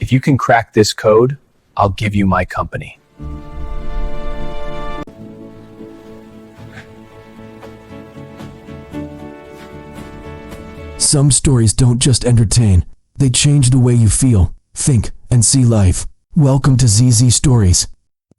If you can crack this code, I'll give you my company. Some stories don't just entertain, they change the way you feel, think, and see life. Welcome to ZZ Stories.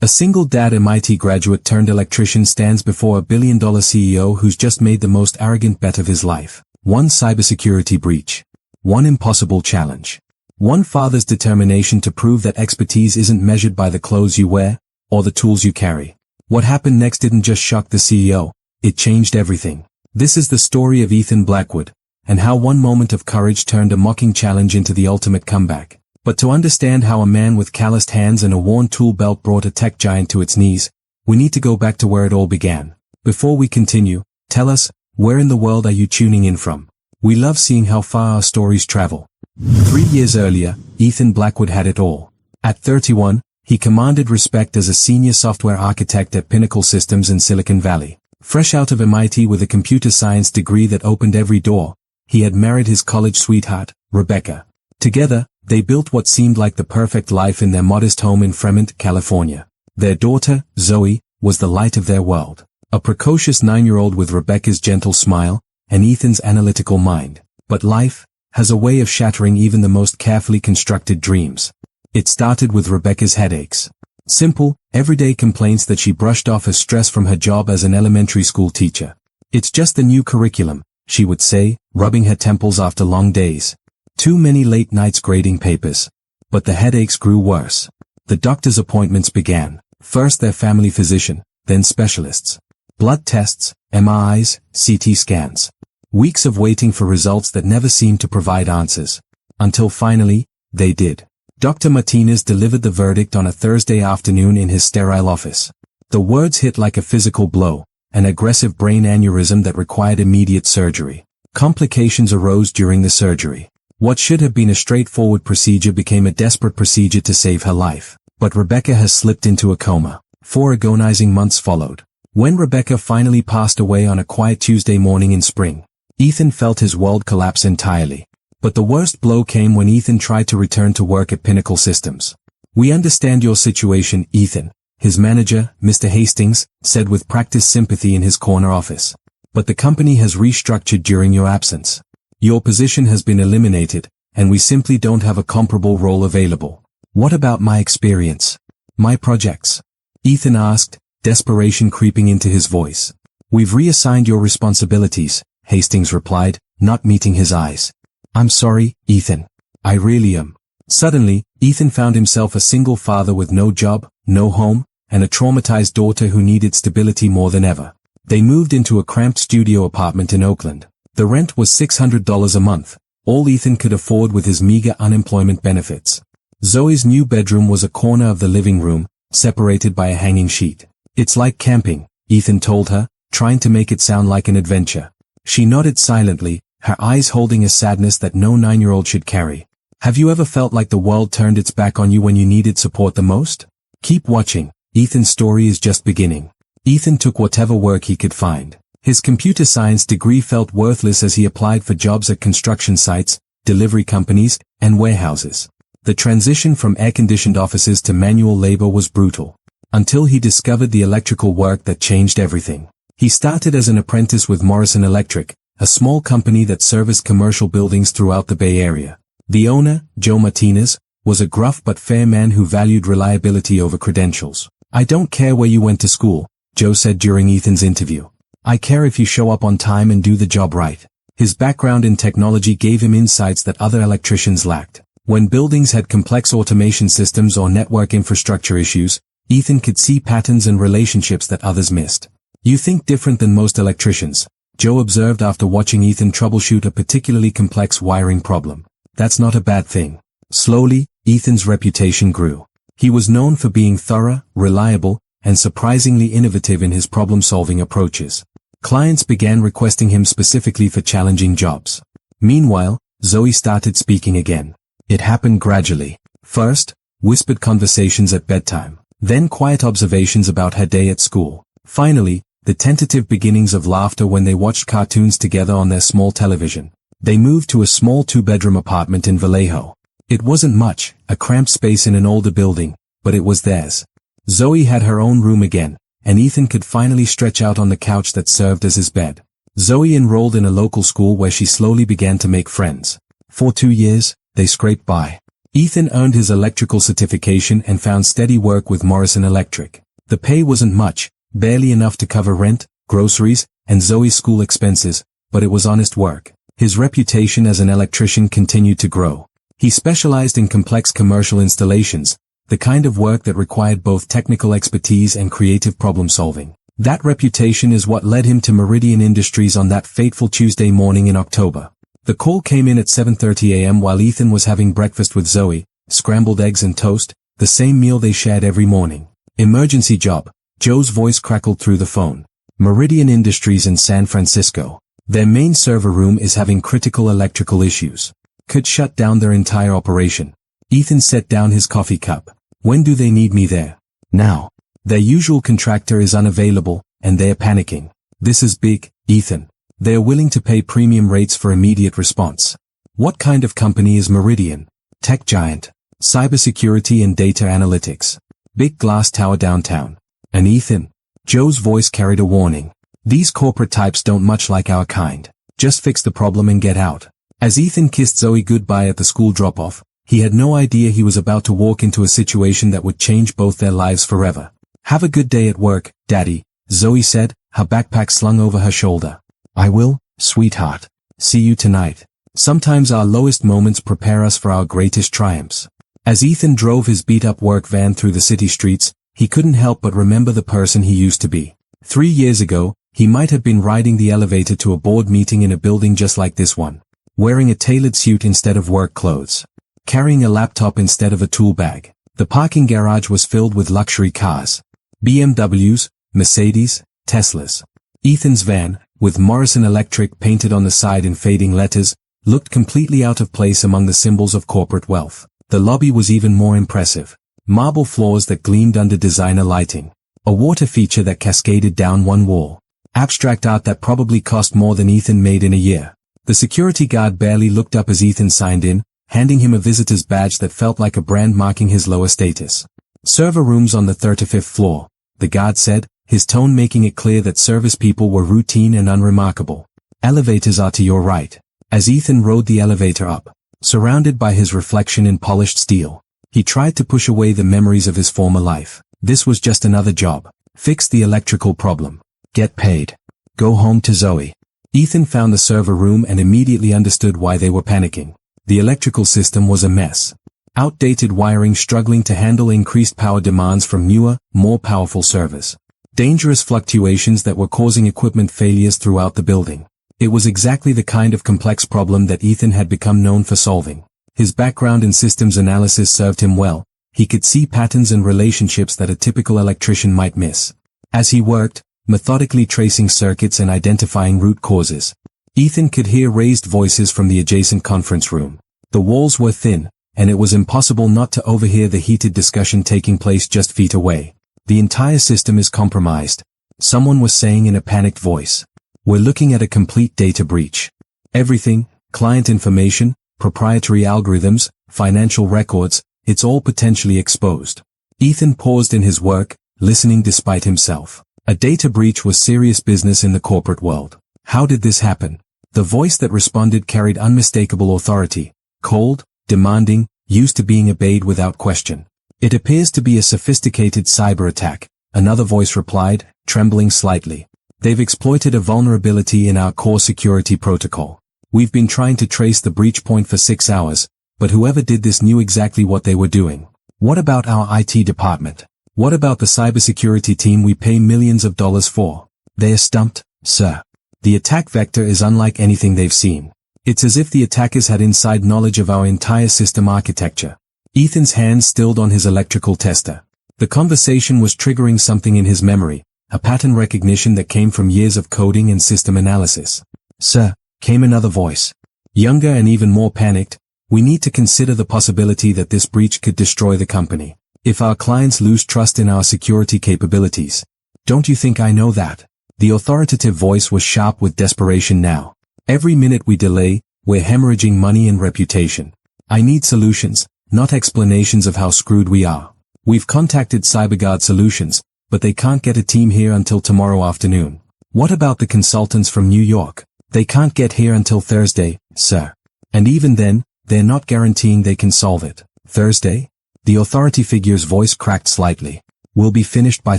A single dad MIT graduate turned electrician stands before a billion-dollar CEO who's just made the most arrogant bet of his life. One cybersecurity breach. One impossible challenge. One father's determination to prove that expertise isn't measured by the clothes you wear, or the tools you carry. What happened next didn't just shock the CEO, it changed everything. This is the story of Ethan Blackwood, and how one moment of courage turned a mocking challenge into the ultimate comeback. But to understand how a man with calloused hands and a worn tool belt brought a tech giant to its knees, we need to go back to where it all began. Before we continue, tell us, where in the world are you tuning in from? We love seeing how far our stories travel. 3 years earlier, Ethan Blackwood had it all. At 31, he commanded respect as a senior software architect at Pinnacle Systems in Silicon Valley. Fresh out of MIT with a computer science degree that opened every door, he had married his college sweetheart, Rebecca. Together, they built what seemed like the perfect life in their modest home in Fremont, California. Their daughter, Zoe, was the light of their world. A precocious 9-year-old with Rebecca's gentle smile, and Ethan's analytical mind. But life has a way of shattering even the most carefully constructed dreams. It started with Rebecca's headaches. Simple, everyday complaints that she brushed off as stress from her job as an elementary school teacher. "It's just the new curriculum," she would say, rubbing her temples after long days. Too many late nights grading papers. But the headaches grew worse. The doctor's appointments began. First their family physician, then specialists. Blood tests, MRIs, CT scans. Weeks of waiting for results that never seemed to provide answers. Until finally, they did. Dr. Martinez delivered the verdict on a Thursday afternoon in his sterile office. The words hit like a physical blow, an aggressive brain aneurysm that required immediate surgery. Complications arose during the surgery. What should have been a straightforward procedure became a desperate procedure to save her life. But Rebecca has slipped into a coma. 4 agonizing months followed. When Rebecca finally passed away on a quiet Tuesday morning in spring, Ethan felt his world collapse entirely. But the worst blow came when Ethan tried to return to work at Pinnacle Systems. "We understand your situation, Ethan," his manager, Mr. Hastings, said with practiced sympathy in his corner office. "But the company has restructured during your absence. Your position has been eliminated, and we simply don't have a comparable role available." "What about my experience? My projects?" Ethan asked, desperation creeping into his voice. "We've reassigned your responsibilities," Hastings replied, not meeting his eyes. "I'm sorry, Ethan. I really am." Suddenly, Ethan found himself a single father with no job, no home, and a traumatized daughter who needed stability more than ever. They moved into a cramped studio apartment in Oakland. The rent was $600 a month, all Ethan could afford with his meager unemployment benefits. Zoe's new bedroom was a corner of the living room, separated by a hanging sheet. "It's like camping," Ethan told her, trying to make it sound like an adventure. She nodded silently, her eyes holding a sadness that no 9-year-old should carry. "Have you ever felt like the world turned its back on you when you needed support the most? Keep watching, Ethan's story is just beginning." Ethan took whatever work he could find. His computer science degree felt worthless as he applied for jobs at construction sites, delivery companies, and warehouses. The transition from air-conditioned offices to manual labor was brutal. Until he discovered the electrical work that changed everything. He started as an apprentice with Morrison Electric, a small company that serviced commercial buildings throughout the Bay Area. The owner, Joe Martinez, was a gruff but fair man who valued reliability over credentials. "I don't care where you went to school," Joe said during Ethan's interview. "I care if you show up on time and do the job right." His background in technology gave him insights that other electricians lacked. When buildings had complex automation systems or network infrastructure issues, Ethan could see patterns and relationships that others missed. "You think different than most electricians," Joe observed after watching Ethan troubleshoot a particularly complex wiring problem. "That's not a bad thing." Slowly, Ethan's reputation grew. He was known for being thorough, reliable, and surprisingly innovative in his problem-solving approaches. Clients began requesting him specifically for challenging jobs. Meanwhile, Zoe started speaking again. It happened gradually. First, whispered conversations at bedtime. Then quiet observations about her day at school. Finally, the tentative beginnings of laughter when they watched cartoons together on their small television. They moved to a small 2-bedroom apartment in Vallejo. It wasn't much, a cramped space in an older building, but it was theirs. Zoe had her own room again, and Ethan could finally stretch out on the couch that served as his bed. Zoe enrolled in a local school where she slowly began to make friends. For 2 years, they scraped by. Ethan earned his electrical certification and found steady work with Morrison Electric. The pay wasn't much, barely enough to cover rent, groceries, and Zoe's school expenses, but it was honest work. His reputation as an electrician continued to grow. He specialized in complex commercial installations, the kind of work that required both technical expertise and creative problem-solving. That reputation is what led him to Meridian Industries on that fateful Tuesday morning in October. The call came in at 7:30 a.m. while Ethan was having breakfast with Zoe, scrambled eggs and toast, the same meal they shared every morning. Emergency job, Joe's voice crackled through the phone. Meridian Industries in San Francisco. Their main server room is having critical electrical issues. Could shut down their entire operation. Ethan set down his coffee cup. When do they need me there? Now. Their usual contractor is unavailable, and they're panicking. This is big, Ethan. They're willing to pay premium rates for immediate response. What kind of company is Meridian? Tech giant. Cybersecurity and data analytics. Big glass tower downtown. And Ethan? Joe's voice carried a warning. These corporate types don't much like our kind. Just fix the problem and get out. As Ethan kissed Zoe goodbye at the school drop-off, he had no idea he was about to walk into a situation that would change both their lives forever. Have a good day at work, Daddy, Zoe said, her backpack slung over her shoulder. I will, sweetheart. See you tonight. Sometimes our lowest moments prepare us for our greatest triumphs. As Ethan drove his beat-up work van through the city streets, he couldn't help but remember the person he used to be. 3 years ago, he might have been riding the elevator to a board meeting in a building just like this one. Wearing a tailored suit instead of work clothes. Carrying a laptop instead of a tool bag. The parking garage was filled with luxury cars. BMWs, Mercedes, Teslas. Ethan's van, with Morrison Electric painted on the side in fading letters, looked completely out of place among the symbols of corporate wealth. The lobby was even more impressive. Marble floors that gleamed under designer lighting. A water feature that cascaded down one wall. Abstract art that probably cost more than Ethan made in a year. The security guard barely looked up as Ethan signed in, handing him a visitor's badge that felt like a brand marking his lower status. Server rooms on the 35th floor, the guard said, his tone making it clear that service people were routine and unremarkable. Elevators are to your right. As Ethan rode the elevator up, surrounded by his reflection in polished steel, he tried to push away the memories of his former life. This was just another job. Fix the electrical problem. Get paid. Go home to Zoe. Ethan found the server room and immediately understood why they were panicking. The electrical system was a mess. Outdated wiring struggling to handle increased power demands from newer, more powerful servers. Dangerous fluctuations that were causing equipment failures throughout the building. It was exactly the kind of complex problem that Ethan had become known for solving. His background in systems analysis served him well. He could see patterns and relationships that a typical electrician might miss. As he worked, methodically tracing circuits and identifying root causes, Ethan could hear raised voices from the adjacent conference room. The walls were thin, and it was impossible not to overhear the heated discussion taking place just feet away. The entire system is compromised, someone was saying in a panicked voice. We're looking at a complete data breach. Everything, client information, proprietary algorithms, financial records, it's all potentially exposed. Ethan paused in his work, listening despite himself. A data breach was serious business in the corporate world. How did this happen? The voice that responded carried unmistakable authority. Cold, demanding, used to being obeyed without question. It appears to be a sophisticated cyber attack, another voice replied, trembling slightly. They've exploited a vulnerability in our core security protocol. We've been trying to trace the breach point for 6 hours, but whoever did this knew exactly what they were doing. What about our IT department? What about the cybersecurity team we pay millions of dollars for? They're stumped, sir. The attack vector is unlike anything they've seen. It's as if the attackers had inside knowledge of our entire system architecture. Ethan's hands stilled on his electrical tester. The conversation was triggering something in his memory, a pattern recognition that came from years of coding and system analysis. Sir, came another voice. Younger and even more panicked, we need to consider the possibility that this breach could destroy the company. If our clients lose trust in our security capabilities. Don't you think I know that? The authoritative voice was sharp with desperation now. Every minute we delay, we're hemorrhaging money and reputation. I need solutions, not explanations of how screwed we are. We've contacted CyberGuard Solutions, but they can't get a team here until tomorrow afternoon. What about the consultants from New York? They can't get here until Thursday, sir. And even then, they're not guaranteeing they can solve it. Thursday? The authority figure's voice cracked slightly. We'll be finished by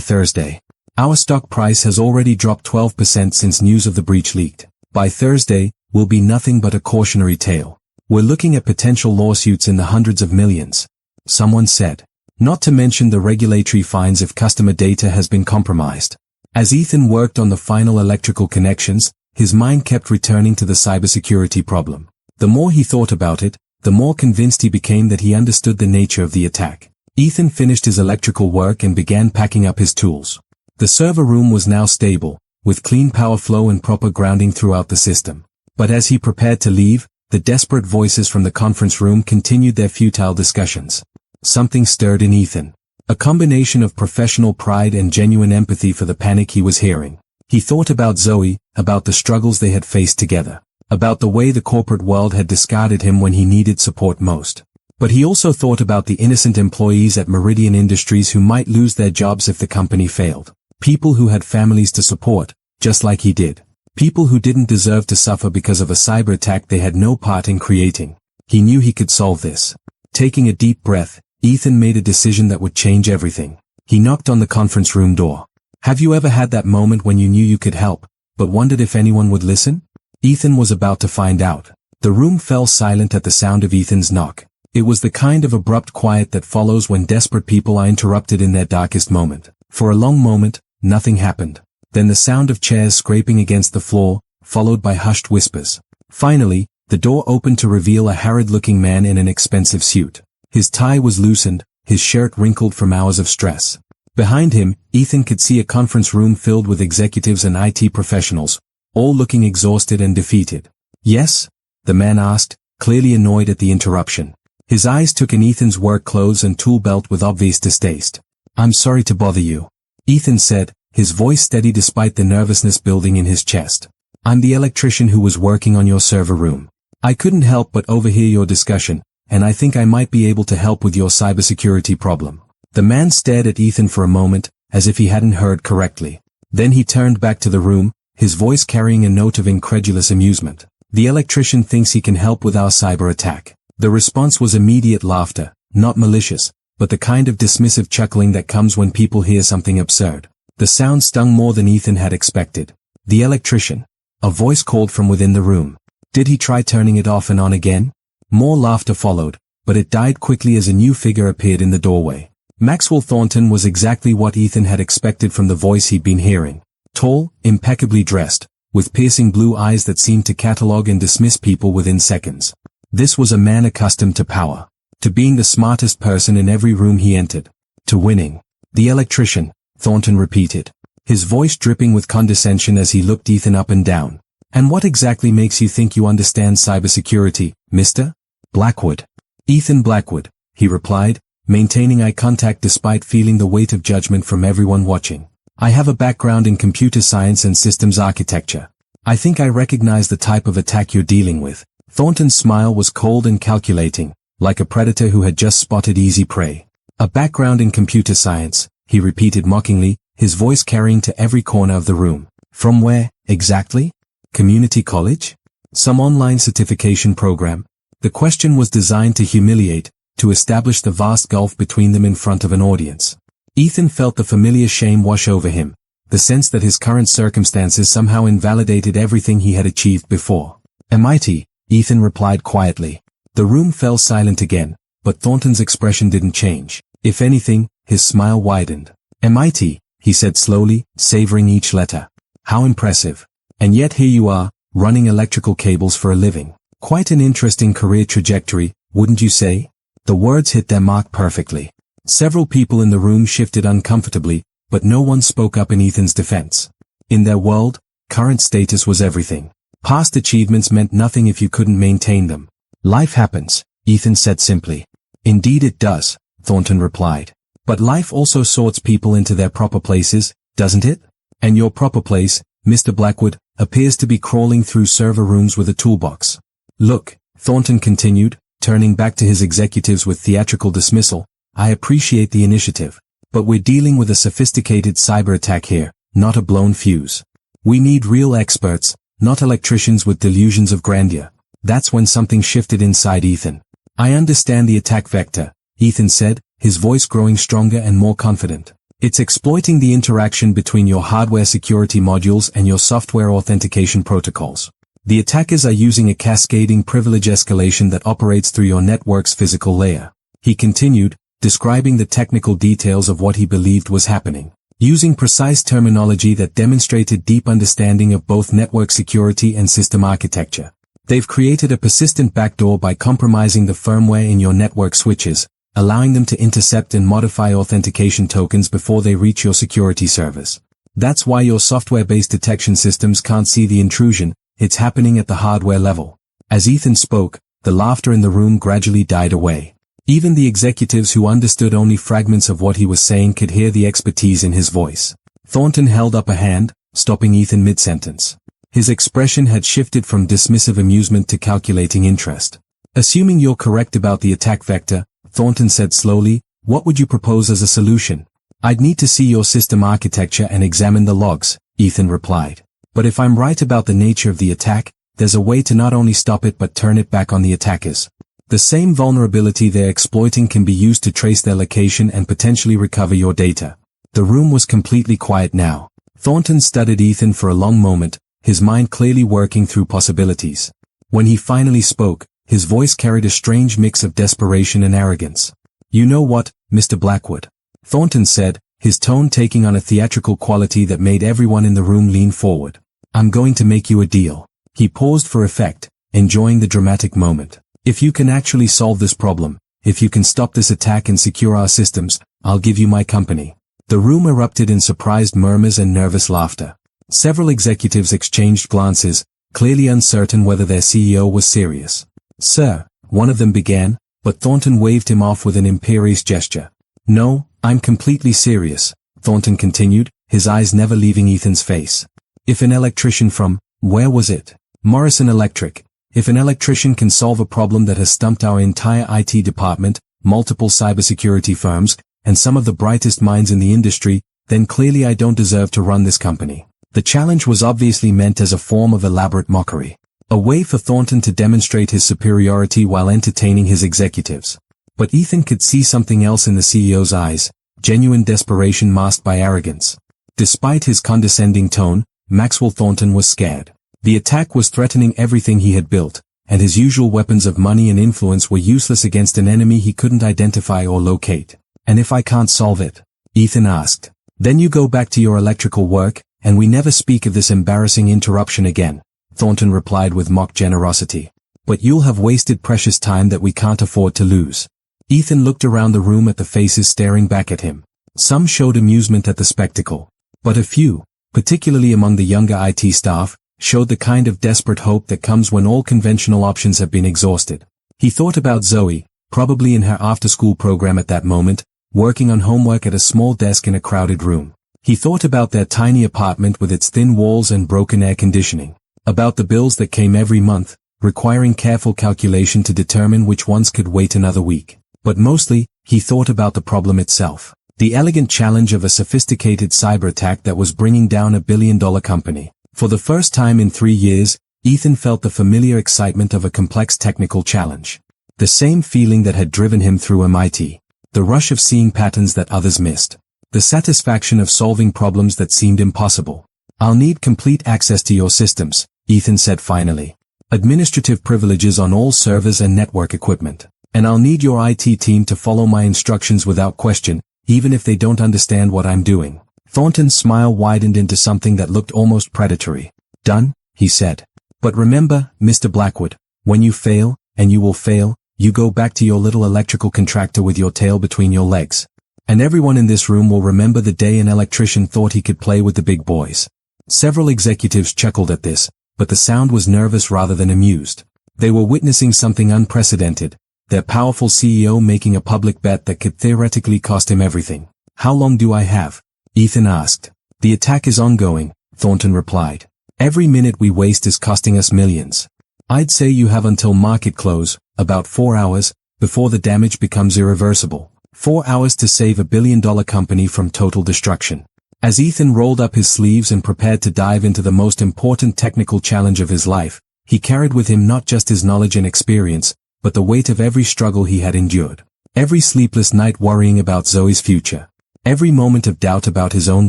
Thursday. Our stock price has already dropped 12% since news of the breach leaked. By Thursday, we'll be nothing but a cautionary tale. We're looking at potential lawsuits in the hundreds of millions. Someone said. Not to mention the regulatory fines if customer data has been compromised. As Ethan worked on the final electrical connections, his mind kept returning to the cybersecurity problem. The more he thought about it, the more convinced he became that he understood the nature of the attack. Ethan finished his electrical work and began packing up his tools. The server room was now stable, with clean power flow and proper grounding throughout the system. But as he prepared to leave, the desperate voices from the conference room continued their futile discussions. Something stirred in Ethan. A combination of professional pride and genuine empathy for the panic he was hearing. He thought about Zoe, about the struggles they had faced together, about the way the corporate world had discarded him when he needed support most. But he also thought about the innocent employees at Meridian Industries who might lose their jobs if the company failed. People who had families to support, just like he did. People who didn't deserve to suffer because of a cyber attack they had no part in creating. He knew he could solve this. Taking a deep breath, Ethan made a decision that would change everything. He knocked on the conference room door. Have you ever had that moment when you knew you could help, but wondered if anyone would listen? Ethan was about to find out. The room fell silent at the sound of Ethan's knock. It was the kind of abrupt quiet that follows when desperate people are interrupted in their darkest moment. For a long moment, nothing happened. Then the sound of chairs scraping against the floor, followed by hushed whispers. Finally, the door opened to reveal a harried-looking man in an expensive suit. His tie was loosened, his shirt wrinkled from hours of stress. Behind him, Ethan could see a conference room filled with executives and IT professionals, all looking exhausted and defeated. Yes? The man asked, clearly annoyed at the interruption. His eyes took in Ethan's work clothes and tool belt with obvious distaste. I'm sorry to bother you, Ethan said, his voice steady despite the nervousness building in his chest. I'm the electrician who was working on your server room. I couldn't help but overhear your discussion, and I think I might be able to help with your cybersecurity problem. The man stared at Ethan for a moment, as if he hadn't heard correctly. Then he turned back to the room, his voice carrying a note of incredulous amusement. The electrician thinks he can help with our cyber attack. The response was immediate laughter, not malicious, but the kind of dismissive chuckling that comes when people hear something absurd. The sound stung more than Ethan had expected. The electrician. A voice called from within the room. Did he try turning it off and on again? More laughter followed, but it died quickly as a new figure appeared in the doorway. Maxwell Thornton was exactly what Ethan had expected from the voice he'd been hearing. Tall, impeccably dressed, with piercing blue eyes that seemed to catalog and dismiss people within seconds. This was a man accustomed to power. To being the smartest person in every room he entered. To winning. The electrician, Thornton repeated, his voice dripping with condescension as he looked Ethan up and down. And what exactly makes you think you understand cybersecurity, Mr. Blackwood? Ethan Blackwood, he replied, maintaining eye contact despite feeling the weight of judgment from everyone watching. I have a background in computer science and systems architecture. I think I recognize the type of attack you're dealing with. Thornton's smile was cold and calculating, like a predator who had just spotted easy prey. A background in computer science, he repeated mockingly, his voice carrying to every corner of the room. From where, exactly? Community college? Some online certification program? The question was designed to humiliate, to establish the vast gulf between them in front of an audience. Ethan felt the familiar shame wash over him, the sense that his current circumstances somehow invalidated everything he had achieved before. MIT, Ethan replied quietly. The room fell silent again, but Thornton's expression didn't change. If anything, his smile widened. MIT, he said slowly, savoring each letter. How impressive. And yet here you are, running electrical cables for a living. Quite an interesting career trajectory, wouldn't you say? The words hit their mark perfectly. Several people in the room shifted uncomfortably, but no one spoke up in Ethan's defense. In their world, current status was everything. Past achievements meant nothing if you couldn't maintain them. Life happens, Ethan said simply. Indeed it does, Thornton replied. But life also sorts people into their proper places, doesn't it? And your proper place, Mr. Blackwood, appears to be crawling through server rooms with a toolbox. Look, Thornton continued, turning back to his executives with theatrical dismissal, "I appreciate the initiative, but we're dealing with a sophisticated cyber attack here, not a blown fuse. We need real experts, not electricians with delusions of grandeur." That's when something shifted inside Ethan. "I understand the attack vector," Ethan said, his voice growing stronger and more confident. "It's exploiting the interaction between your hardware security modules and your software authentication protocols. The attackers are using a cascading privilege escalation that operates through your network's physical layer." He continued, describing the technical details of what he believed was happening, using precise terminology that demonstrated deep understanding of both network security and system architecture. "They've created a persistent backdoor by compromising the firmware in your network switches, allowing them to intercept and modify authentication tokens before they reach your security servers. That's why your software-based detection systems can't see the intrusion. It's happening at the hardware level." As Ethan spoke, the laughter in the room gradually died away. Even the executives who understood only fragments of what he was saying could hear the expertise in his voice. Thornton held up a hand, stopping Ethan mid-sentence. His expression had shifted from dismissive amusement to calculating interest. "Assuming you're correct about the attack vector," Thornton said slowly, "what would you propose as a solution?" "I'd need to see your system architecture and examine the logs," Ethan replied. "But if I'm right about the nature of the attack, there's a way to not only stop it but turn it back on the attackers. The same vulnerability they're exploiting can be used to trace their location and potentially recover your data." The room was completely quiet now. Thornton studied Ethan for a long moment, his mind clearly working through possibilities. When he finally spoke, his voice carried a strange mix of desperation and arrogance. "You know what, Mr. Blackwood?" Thornton said, his tone taking on a theatrical quality that made everyone in the room lean forward. "I'm going to make you a deal." He paused for effect, enjoying the dramatic moment. "If you can actually solve this problem, if you can stop this attack and secure our systems, I'll give you my company." The room erupted in surprised murmurs and nervous laughter. Several executives exchanged glances, clearly uncertain whether their CEO was serious. "Sir," one of them began, but Thornton waved him off with an imperious gesture. "No, I'm completely serious," Thornton continued, his eyes never leaving Ethan's face. "If an electrician from, where was it? Morrison Electric. If an electrician can solve a problem that has stumped our entire IT department, multiple cybersecurity firms, and some of the brightest minds in the industry, then clearly I don't deserve to run this company." The challenge was obviously meant as a form of elaborate mockery. A way for Thornton to demonstrate his superiority while entertaining his executives. But Ethan could see something else in the CEO's eyes, genuine desperation masked by arrogance. Despite his condescending tone, Maxwell Thornton was scared. The attack was threatening everything he had built, and his usual weapons of money and influence were useless against an enemy he couldn't identify or locate. "And if I can't solve it?" Ethan asked. "Then you go back to your electrical work, and we never speak of this embarrassing interruption again," Thornton replied with mock generosity. "But you'll have wasted precious time that we can't afford to lose." Ethan looked around the room at the faces staring back at him. Some showed amusement at the spectacle. But a few, particularly among the younger IT staff, showed the kind of desperate hope that comes when all conventional options have been exhausted. He thought about Zoe, probably in her after-school program at that moment, working on homework at a small desk in a crowded room. He thought about their tiny apartment with its thin walls and broken air conditioning. About the bills that came every month, requiring careful calculation to determine which ones could wait another week. But mostly, he thought about the problem itself. The elegant challenge of a sophisticated cyber attack that was bringing down a billion-dollar company. For the first time in 3 years, Ethan felt the familiar excitement of a complex technical challenge. The same feeling that had driven him through MIT. The rush of seeing patterns that others missed. The satisfaction of solving problems that seemed impossible. "I'll need complete access to your systems," Ethan said finally. "Administrative privileges on all servers and network equipment. And I'll need your IT team to follow my instructions without question, even if they don't understand what I'm doing." Thornton's smile widened into something that looked almost predatory. "Done," he said. "But remember, Mr. Blackwood, when you fail, and you will fail, you go back to your little electrical contractor with your tail between your legs. And everyone in this room will remember the day an electrician thought he could play with the big boys." Several executives chuckled at this, but the sound was nervous rather than amused. They were witnessing something unprecedented, their powerful CEO making a public bet that could theoretically cost him everything. "How long do I have?" Ethan asked. "The attack is ongoing," Thornton replied. "Every minute we waste is costing us millions." I'd say you have until market close, about 4 hours, before the damage becomes irreversible. 4 hours to save $1 billion company from total destruction. As Ethan rolled up his sleeves and prepared to dive into the most important technical challenge of his life, he carried with him not just his knowledge and experience, but the weight of every struggle he had endured. Every sleepless night worrying about Zoe's future. Every moment of doubt about his own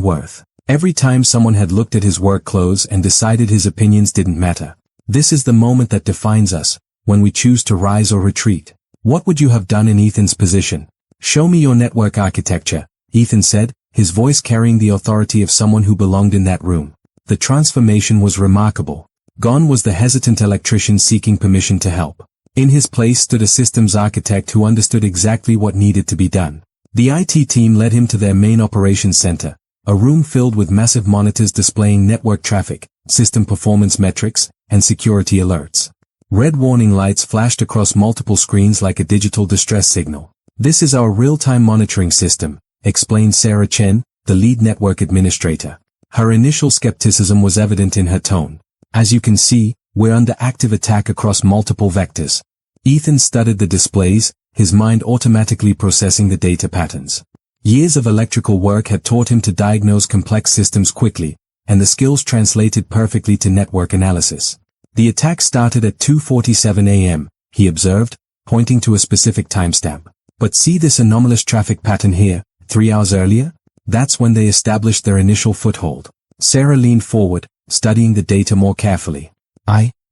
worth. Every time someone had looked at his work clothes and decided his opinions didn't matter. This is the moment that defines us, when we choose to rise or retreat. What would you have done in Ethan's position? Show me your network architecture, Ethan said, his voice carrying the authority of someone who belonged in that room. The transformation was remarkable. Gone was the hesitant electrician seeking permission to help. In his place stood a systems architect who understood exactly what needed to be done. The IT team led him to their main operations center, a room filled with massive monitors displaying network traffic, system performance metrics, and security alerts. Red warning lights flashed across multiple screens like a digital distress signal. This is our real-time monitoring system, explained Sarah Chen, the lead network administrator. Her initial skepticism was evident in her tone. As you can see, we're under active attack across multiple vectors. Ethan studied the displays, his mind automatically processing the data patterns. Years of electrical work had taught him to diagnose complex systems quickly, and the skills translated perfectly to network analysis. The attack started at 2:47 a.m., he observed, pointing to a specific timestamp. But see this anomalous traffic pattern here, 3 hours earlier? That's when they established their initial foothold. Sarah leaned forward, studying the data more carefully.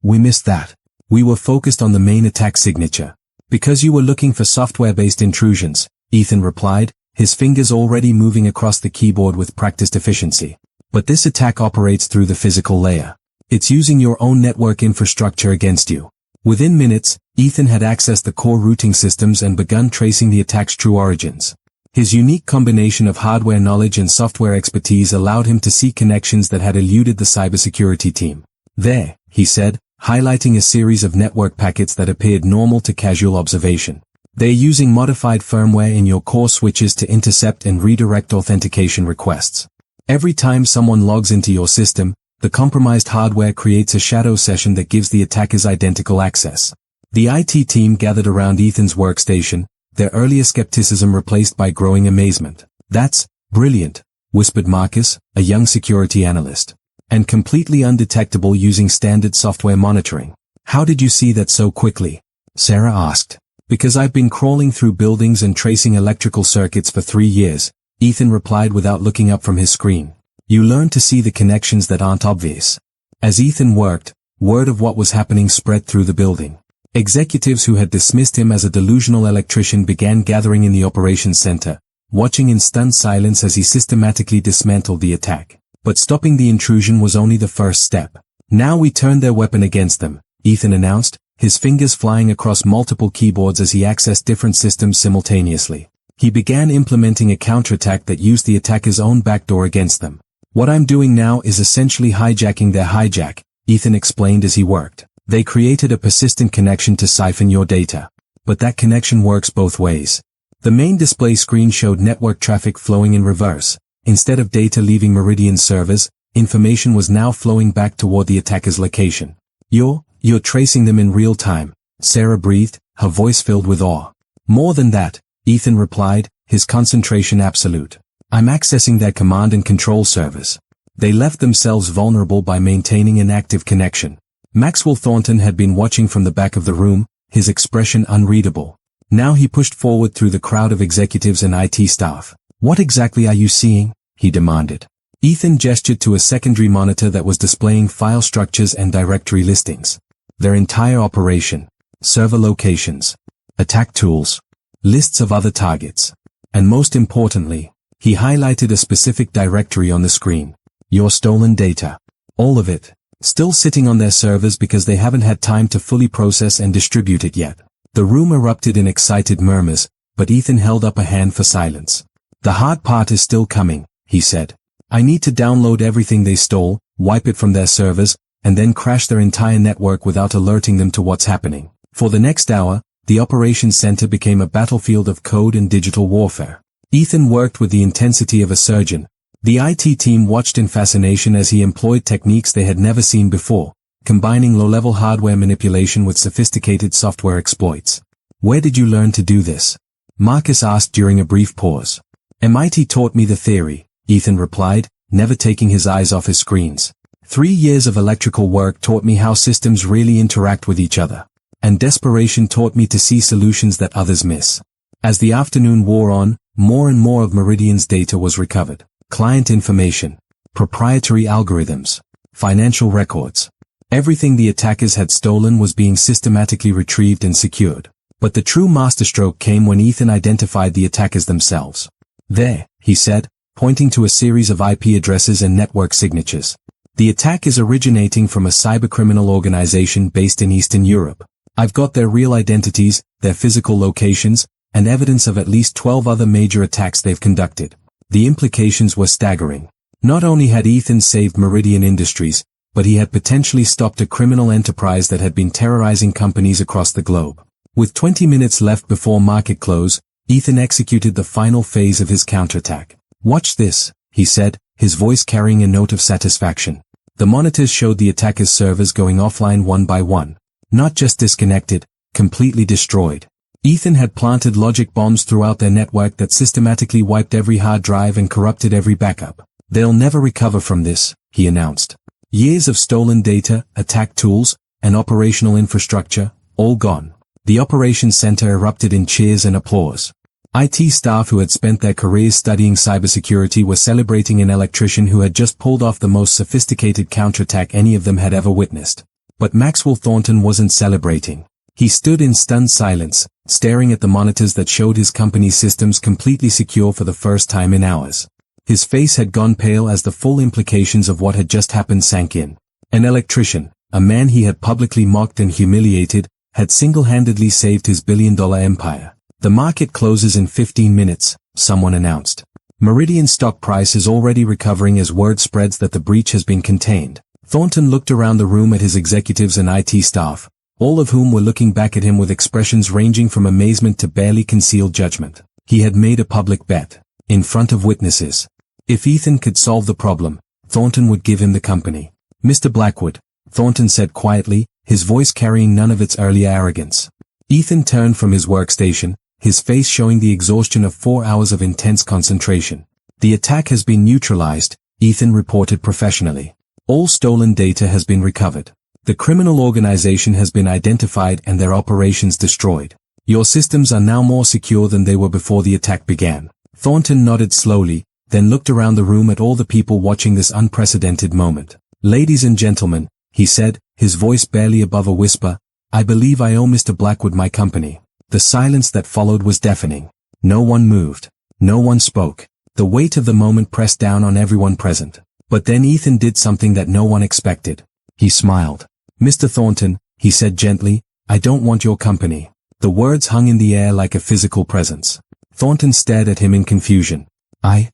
We missed that. We were focused on the main attack signature. Because you were looking for software-based intrusions, Ethan replied, his fingers already moving across the keyboard with practiced efficiency. But this attack operates through the physical layer. It's using your own network infrastructure against you. Within minutes, Ethan had accessed the core routing systems and begun tracing the attack's true origins. His unique combination of hardware knowledge and software expertise allowed him to see connections that had eluded the cybersecurity team. There, he said, highlighting a series of network packets that appeared normal to casual observation. They're using modified firmware in your core switches to intercept and redirect authentication requests. Every time someone logs into your system, the compromised hardware creates a shadow session that gives the attackers identical access. The IT team gathered around Ethan's workstation, their earlier skepticism replaced by growing amazement. That's brilliant, whispered Marcus, a young security analyst. And completely undetectable using standard software monitoring. How did you see that so quickly? Sarah asked. Because I've been crawling through buildings and tracing electrical circuits for 3 years, Ethan replied without looking up from his screen. You learn to see the connections that aren't obvious. As Ethan worked, word of what was happening spread through the building. Executives who had dismissed him as a delusional electrician began gathering in the operations center, watching in stunned silence as he systematically dismantled the attack. But stopping the intrusion was only the first step. Now we turned their weapon against them, Ethan announced, his fingers flying across multiple keyboards as he accessed different systems simultaneously. He began implementing a counterattack that used the attacker's own backdoor against them. What I'm doing now is essentially hijacking their hijack, Ethan explained as he worked. They created a persistent connection to siphon your data. But that connection works both ways. The main display screen showed network traffic flowing in reverse. Instead of data leaving Meridian's servers, information was now flowing back toward the attacker's location. You're tracing them in real time, Sarah breathed, her voice filled with awe. More than that, Ethan replied, his concentration absolute. I'm accessing their command and control servers. They left themselves vulnerable by maintaining an active connection. Maxwell Thornton had been watching from the back of the room, his expression unreadable. Now he pushed forward through the crowd of executives and IT staff. What exactly are you seeing? He demanded. Ethan gestured to a secondary monitor that was displaying file structures and directory listings. Their entire operation, server locations, attack tools, lists of other targets. And most importantly, he highlighted a specific directory on the screen. Your stolen data. All of it. Still sitting on their servers because they haven't had time to fully process and distribute it yet. The room erupted in excited murmurs, but Ethan held up a hand for silence. The hard part is still coming, he said. I need to download everything they stole, wipe it from their servers, and then crash their entire network without alerting them to what's happening. For the next hour, the operations center became a battlefield of code and digital warfare. Ethan worked with the intensity of a surgeon. The IT team watched in fascination as he employed techniques they had never seen before, combining low-level hardware manipulation with sophisticated software exploits. Where did you learn to do this? Marcus asked during a brief pause. MIT taught me the theory, Ethan replied, never taking his eyes off his screens. 3 years of electrical work taught me how systems really interact with each other. And desperation taught me to see solutions that others miss. As the afternoon wore on, more and more of Meridian's data was recovered. Client information, proprietary algorithms, financial records. Everything the attackers had stolen was being systematically retrieved and secured. But the true masterstroke came when Ethan identified the attackers themselves. There, he said, pointing to a series of IP addresses and network signatures. The attack is originating from a cybercriminal organization based in Eastern Europe. I've got their real identities, their physical locations, and evidence of at least 12 other major attacks they've conducted. The implications were staggering. Not only had Ethan saved Meridian Industries, but he had potentially stopped a criminal enterprise that had been terrorizing companies across the globe. With 20 minutes left before market close, Ethan executed the final phase of his counterattack. "Watch this," he said, his voice carrying a note of satisfaction. The monitors showed the attacker's servers going offline one by one. Not just disconnected, completely destroyed. Ethan had planted logic bombs throughout their network that systematically wiped every hard drive and corrupted every backup. "They'll never recover from this," he announced. Years of stolen data, attack tools, and operational infrastructure, all gone. The operations center erupted in cheers and applause. IT staff who had spent their careers studying cybersecurity were celebrating an electrician who had just pulled off the most sophisticated counterattack any of them had ever witnessed. But Maxwell Thornton wasn't celebrating. He stood in stunned silence, staring at the monitors that showed his company's systems completely secure for the first time in hours. His face had gone pale as the full implications of what had just happened sank in. An electrician, a man he had publicly mocked and humiliated, had single-handedly saved his billion-dollar empire. "The market closes in 15 minutes, someone announced. Meridian's stock price is already recovering as word spreads that the breach has been contained. Thornton looked around the room at his executives and IT staff, all of whom were looking back at him with expressions ranging from amazement to barely concealed judgment. He had made a public bet, in front of witnesses. If Ethan could solve the problem, Thornton would give him the company. "Mr. Blackwood," Thornton said quietly, his voice carrying none of its earlier arrogance. Ethan turned from his workstation, his face showing the exhaustion of 4 hours of intense concentration. "The attack has been neutralized," Ethan reported professionally. "All stolen data has been recovered. The criminal organization has been identified and their operations destroyed. Your systems are now more secure than they were before the attack began." Thornton nodded slowly, then looked around the room at all the people watching this unprecedented moment. "Ladies and gentlemen," he said, his voice barely above a whisper, "I believe I owe Mr. Blackwood my company." The silence that followed was deafening. No one moved. No one spoke. The weight of the moment pressed down on everyone present. But then Ethan did something that no one expected. He smiled. "Mr. Thornton," he said gently, "I don't want your company." The words hung in the air like a physical presence. Thornton stared at him in confusion.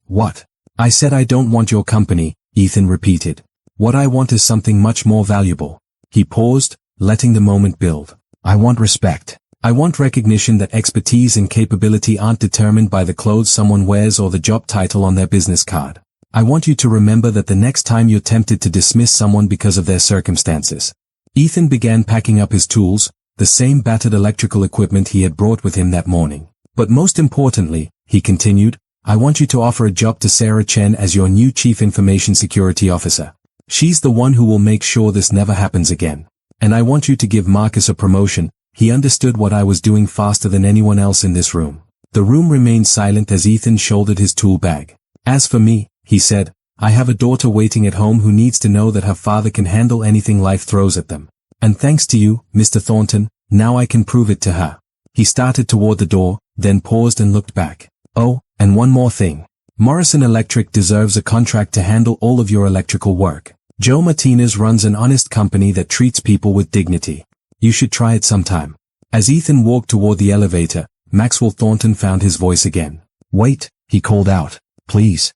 What? "I said I don't want your company," Ethan repeated. "What I want is something much more valuable." He paused, letting the moment build. "I want respect. I want recognition that expertise and capability aren't determined by the clothes someone wears or the job title on their business card. I want you to remember that the next time you're tempted to dismiss someone because of their circumstances." Ethan began packing up his tools, the same battered electrical equipment he had brought with him that morning. "But most importantly," he continued, "I want you to offer a job to Sarah Chen as your new Chief Information Security Officer. She's the one who will make sure this never happens again. And I want you to give Marcus a promotion." He understood what I was doing faster than anyone else in this room. The room remained silent as Ethan shouldered his tool bag. "As for me," he said, "I have a daughter waiting at home who needs to know that her father can handle anything life throws at them. And thanks to you, Mr. Thornton, now I can prove it to her." He started toward the door, then paused and looked back. "Oh, and one more thing. Morrison Electric deserves a contract to handle all of your electrical work. Joe Martinez runs an honest company that treats people with dignity. You should try it sometime." As Ethan walked toward the elevator, Maxwell Thornton found his voice again. "Wait," he called out. "Please.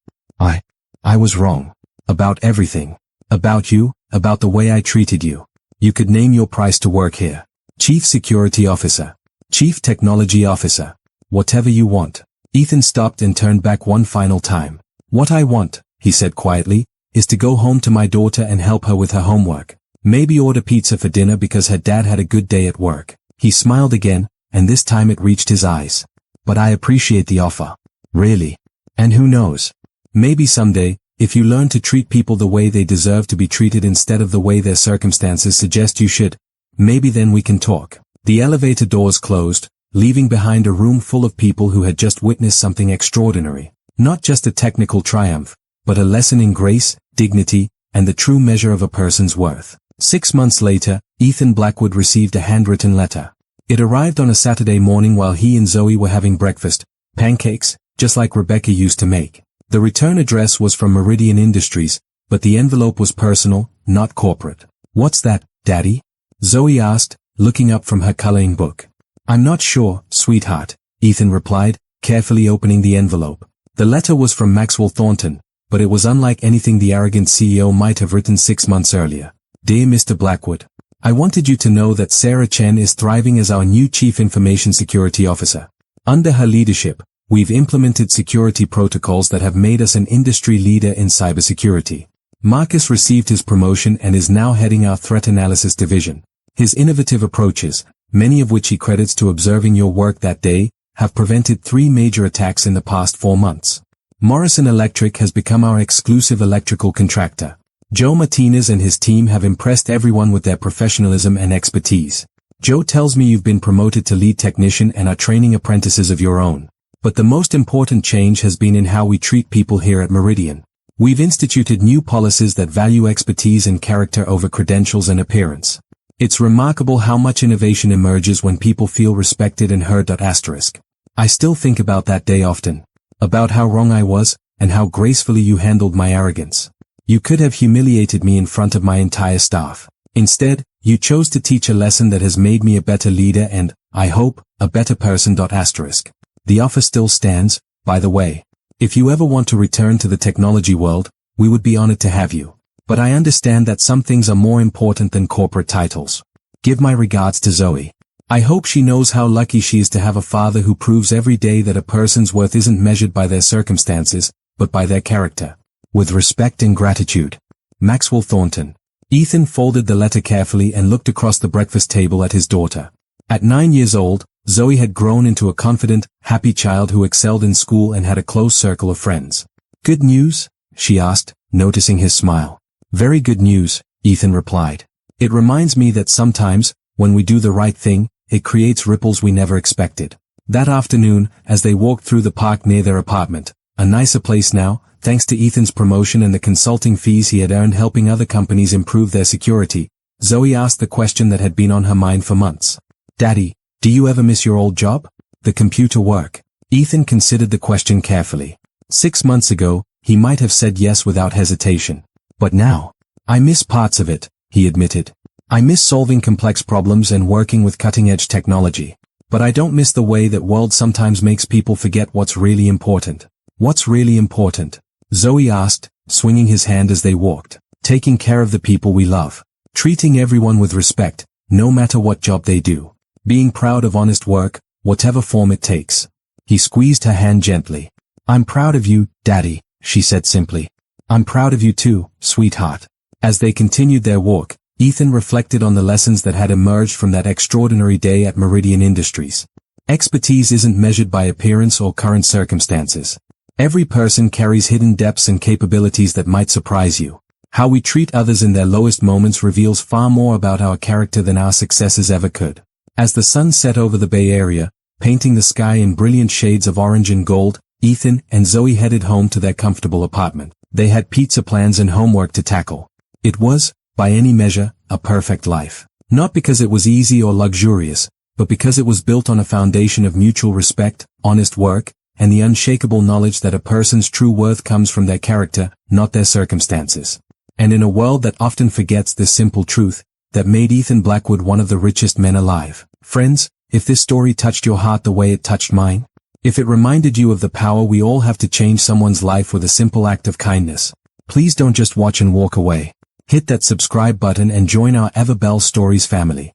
I was wrong. About everything. About you, about the way I treated you. You could name your price to work here. Chief Security Officer. Chief Technology Officer. Whatever you want." Ethan stopped and turned back one final time. "What I want," he said quietly, "is to go home to my daughter and help her with her homework. Maybe order pizza for dinner because her dad had a good day at work. He smiled again, and this time it reached his eyes. But I appreciate the offer. Really. And who knows? Maybe someday, if you learn to treat people the way they deserve to be treated instead of the way their circumstances suggest you should, maybe then we can talk. The elevator doors closed, leaving behind a room full of people who had just witnessed something extraordinary. Not just a technical triumph, but a lesson in grace, dignity, and the true measure of a person's worth. 6 months later, Ethan Blackwood received a handwritten letter. It arrived on a Saturday morning while he and Zoe were having breakfast, pancakes, just like Rebecca used to make. The return address was from Meridian Industries, but the envelope was personal, not corporate. "What's that, Daddy?" Zoe asked, looking up from her coloring book. "I'm not sure, sweetheart," Ethan replied, carefully opening the envelope. The letter was from Maxwell Thornton, but it was unlike anything the arrogant CEO might have written 6 months earlier. "Dear Mr. Blackwood, I wanted you to know that Sarah Chen is thriving as our new Chief Information Security Officer. Under her leadership, we've implemented security protocols that have made us an industry leader in cybersecurity. Marcus received his promotion and is now heading our threat analysis division. His innovative approaches, many of which he credits to observing your work that day, have prevented 3 major attacks in the past 4 months. Morrison Electric has become our exclusive electrical contractor. Joe Martinez and his team have impressed everyone with their professionalism and expertise. Joe tells me you've been promoted to lead technician and are training apprentices of your own. But the most important change has been in how we treat people here at Meridian. We've instituted new policies that value expertise and character over credentials and appearance. It's remarkable how much innovation emerges when people feel respected and heard. I still think about that day often. About how wrong I was, and how gracefully you handled my arrogance. You could have humiliated me in front of my entire staff. Instead, you chose to teach a lesson that has made me a better leader and, I hope, a better person. The offer still stands, by the way. If you ever want to return to the technology world, we would be honored to have you. But I understand that some things are more important than corporate titles. Give my regards to Zoe. I hope she knows how lucky she is to have a father who proves every day that a person's worth isn't measured by their circumstances, but by their character. With respect and gratitude. Maxwell Thornton. Ethan folded the letter carefully and looked across the breakfast table at his daughter. At 9 years old, Zoe had grown into a confident, happy child who excelled in school and had a close circle of friends. "Good news?" she asked, noticing his smile. "Very good news," Ethan replied. "It reminds me that sometimes, when we do the right thing, it creates ripples we never expected." That afternoon, as they walked through the park near their apartment, a nicer place now, thanks to Ethan's promotion and the consulting fees he had earned helping other companies improve their security, Zoe asked the question that had been on her mind for months. "Daddy, do you ever miss your old job? The computer work?" Ethan considered the question carefully. 6 months ago, he might have said yes without hesitation. But now, "I miss parts of it," he admitted. "I miss solving complex problems and working with cutting-edge technology. But I don't miss the way that world sometimes makes people forget what's really important." "What's really important?" Zoe asked, swinging his hand as they walked. "Taking care of the people we love. Treating everyone with respect, no matter what job they do. Being proud of honest work, whatever form it takes." He squeezed her hand gently. "I'm proud of you, Daddy," she said simply. "I'm proud of you too, sweetheart." As they continued their walk, Ethan reflected on the lessons that had emerged from that extraordinary day at Meridian Industries. Expertise isn't measured by appearance or current circumstances. Every person carries hidden depths and capabilities that might surprise you. How we treat others in their lowest moments reveals far more about our character than our successes ever could. As the sun set over the Bay Area, painting the sky in brilliant shades of orange and gold, Ethan and Zoe headed home to their comfortable apartment. They had pizza plans and homework to tackle. It was, by any measure, a perfect life. Not because it was easy or luxurious, but because it was built on a foundation of mutual respect, honest work, and the unshakable knowledge that a person's true worth comes from their character, not their circumstances. And in a world that often forgets this simple truth, that made Ethan Blackwood one of the richest men alive. Friends, if this story touched your heart the way it touched mine, if it reminded you of the power we all have to change someone's life with a simple act of kindness, please don't just watch and walk away. Hit that subscribe button and join our Everbell Stories family.